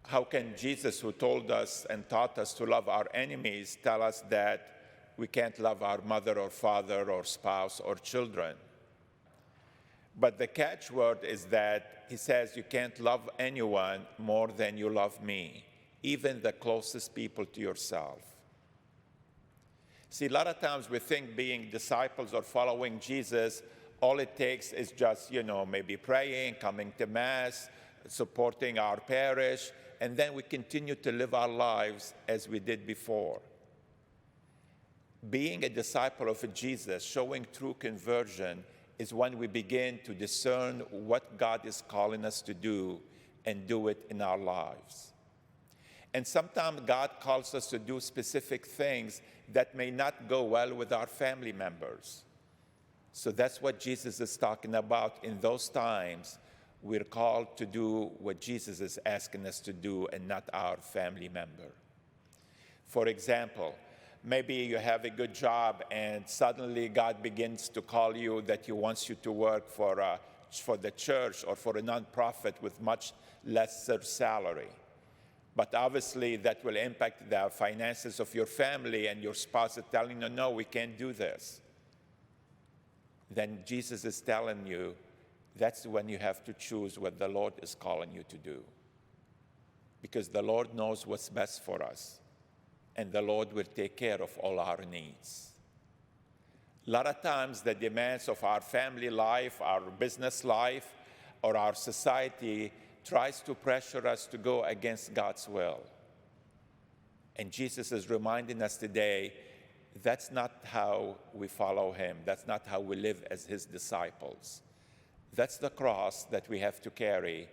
How can Jesus, who told us and taught us to love our enemies, tell us that we can't love our mother or father or spouse or children? But the catchword is that he says you can't love anyone more than you love me, even the closest people to yourself. See, a lot of times we think being disciples or following Jesus, all it takes is just, maybe praying, coming to Mass, supporting our parish, and then we continue to live our lives as we did before. Being a disciple of Jesus, showing true conversion, is when we begin to discern what God is calling us to do and do it in our lives. And sometimes God calls us to do specific things that may not go well with our family members. So that's what Jesus is talking about. In those times, we're called to do what Jesus is asking us to do and not our family member. For example, maybe you have a good job and suddenly God begins to call you that he wants you to work for the church or for a nonprofit with much lesser salary. But obviously that will impact the finances of your family, and your spouse is telling you, no, we can't do this. Then Jesus is telling you that's when you have to choose what the Lord is calling you to do. Because the Lord knows what's best for us, and the Lord will take care of all our needs. A lot of times the demands of our family life, our business life, or our society tries to pressure us to go against God's will. And Jesus is reminding us today, that's not how we follow him. That's not how we live as his disciples. That's the cross that we have to carry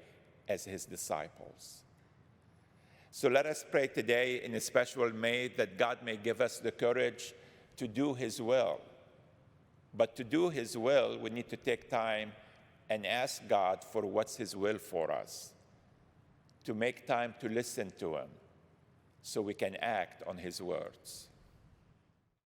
as his disciples. So let us pray today in a special way that God may give us the courage to do his will. But to do his will, we need to take time and ask God for what's his will for us, to make time to listen to him so we can act on his words.